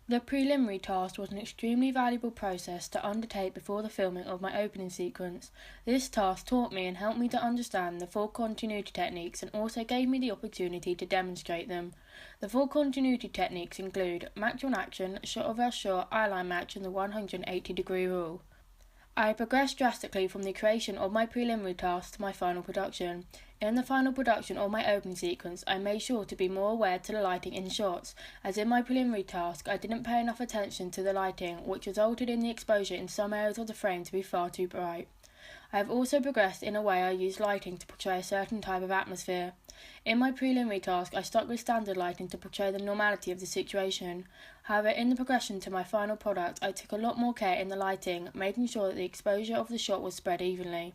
The preliminary task was an extremely valuable process to undertake before the filming of my opening sequence. This task taught me and helped me to understand the full continuity techniques and also gave me the opportunity to demonstrate them. The full continuity techniques include match on action, shot over shot, eyeline match and the 180-degree rule. I progressed drastically from the creation of my preliminary task to my final production. In the final production of my opening sequence, I made sure to be more aware to the lighting in shots, as in my preliminary task I didn't pay enough attention to the lighting, which resulted in the exposure in some areas of the frame to be far too bright. I have also progressed in a way I use lighting to portray a certain type of atmosphere. In my preliminary task, I stuck with standard lighting to portray the normality of the situation. However, in the progression to my final product, I took a lot more care in the lighting, making sure that the exposure of the shot was spread evenly.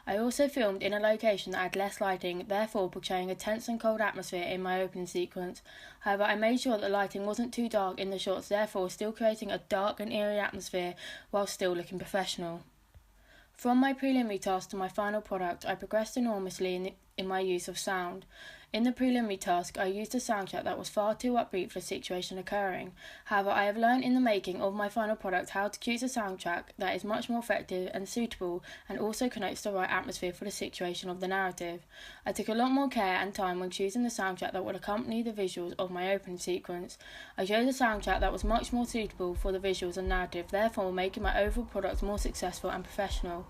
I also filmed in a location that had less lighting, therefore portraying a tense and cold atmosphere in my opening sequence. However, I made sure that the lighting wasn't too dark in the shots, therefore still creating a dark and eerie atmosphere while still looking professional. From my preliminary task to my final product, I progressed enormously in my use of sound. In the preliminary task, I used a soundtrack that was far too upbeat for the situation occurring. However, I have learned in the making of my final product how to choose a soundtrack that is much more effective and suitable and also connotes the right atmosphere for the situation of the narrative. I took a lot more care and time when choosing the soundtrack that would accompany the visuals of my opening sequence. I chose a soundtrack that was much more suitable for the visuals and narrative, therefore making my overall product more successful and professional.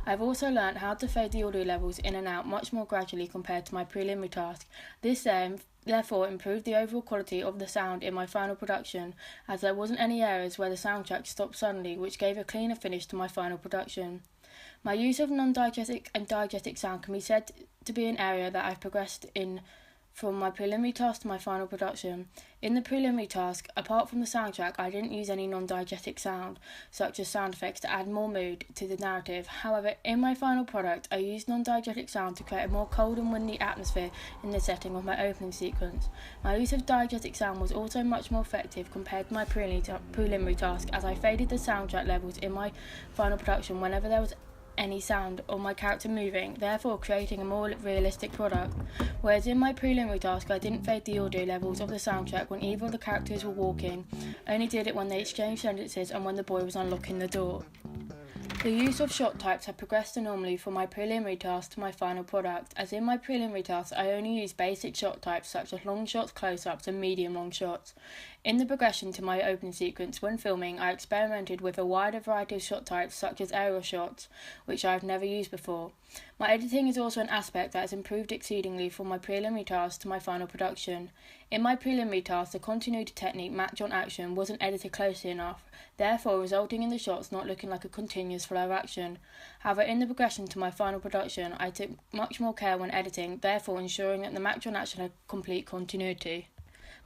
I have also learned how to fade the audio levels in and out much more gradually compared to my preliminary task. This therefore improved the overall quality of the sound in my final production, as there wasn't any areas where the soundtrack stopped suddenly, which gave a cleaner finish to my final production. My use of non-diegetic and diegetic sound can be said to be an area that I've progressed in from my preliminary task to my final production. In the preliminary task, apart from the soundtrack, I didn't use any non-diegetic sound, such as sound effects, to add more mood to the narrative. However, in my final product, I used non-diegetic sound to create a more cold and windy atmosphere in the setting of my opening sequence. My use of diegetic sound was also much more effective compared to my preliminary task, as I faded the soundtrack levels in my final production whenever there was any sound or my character moving, therefore creating a more realistic product. Whereas in my preliminary task, I didn't fade the audio levels of the soundtrack when either of the characters were walking, only did it when they exchanged sentences and when the boy was unlocking the door. The use of shot types have progressed enormously from my preliminary task to my final product, as in my preliminary task I only used basic shot types such as long shots, close-ups and medium long shots. In the progression to my opening sequence, when filming, I experimented with a wider variety of shot types such as aerial shots, which I have never used before. My editing is also an aspect that has improved exceedingly from my preliminary task to my final production. In my preliminary task, the continuity technique match on action wasn't edited closely enough, therefore resulting in the shots not looking like a continuous flow of action. However, in the progression to my final production, I took much more care when editing, therefore ensuring that the match on action had complete continuity.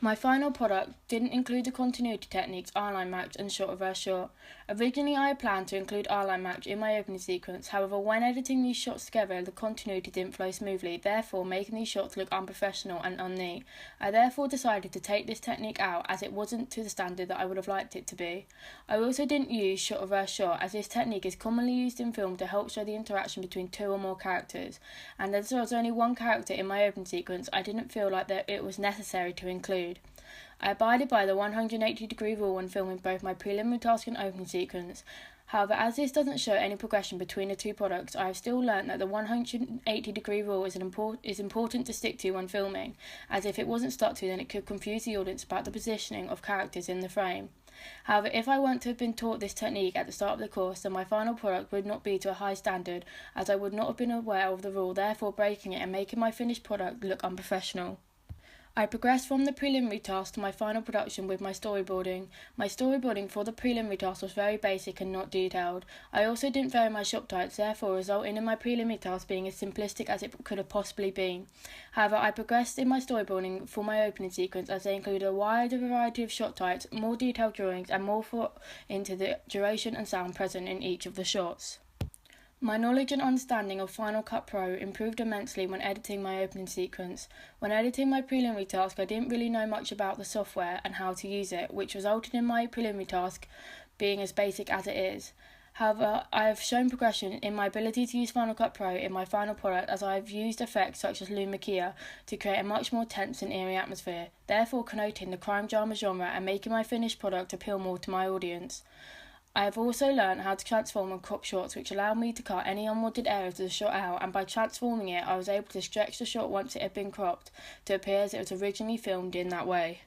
My final product didn't include the continuity techniques eyeline match and shot reverse shot. Originally I had planned to include eyeline match in my opening sequence, however when editing these shots together the continuity didn't flow smoothly, therefore making these shots look unprofessional and unneat. I therefore decided to take this technique out as it wasn't to the standard that I would have liked it to be. I also didn't use shot reverse shot, as this technique is commonly used in film to help show the interaction between two or more characters, and as there was only one character in my opening sequence I didn't feel like that it was necessary to include. I abided by the 180-degree rule when filming both my preliminary task and opening sequence. However, as this doesn't show any progression between the two products, I have still learnt that the 180-degree rule is important to stick to when filming, as if it wasn't stuck to then it could confuse the audience about the positioning of characters in the frame. However, if I weren't to have been taught this technique at the start of the course, then my final product would not be to a high standard, as I would not have been aware of the rule, therefore breaking it and making my finished product look unprofessional. I progressed from the preliminary task to my final production with my storyboarding. My storyboarding for the preliminary task was very basic and not detailed. I also didn't vary my shot types, therefore resulting in my preliminary task being as simplistic as it could have possibly been. However, I progressed in my storyboarding for my opening sequence as they included a wider variety of shot types, more detailed drawings and more thought into the duration and sound present in each of the shots. My knowledge and understanding of Final Cut Pro improved immensely when editing my opening sequence. When editing my preliminary task, I didn't really know much about the software and how to use it, which resulted in my preliminary task being as basic as it is. However, I have shown progression in my ability to use Final Cut Pro in my final product, as I have used effects such as Luma Kia to create a much more tense and eerie atmosphere, therefore connoting the crime drama genre and making my finished product appeal more to my audience. I have also learned how to transform and crop shots, which allowed me to cut any unwanted areas of the shot out, and by transforming it I was able to stretch the shot once it had been cropped to appear as it was originally filmed in that way.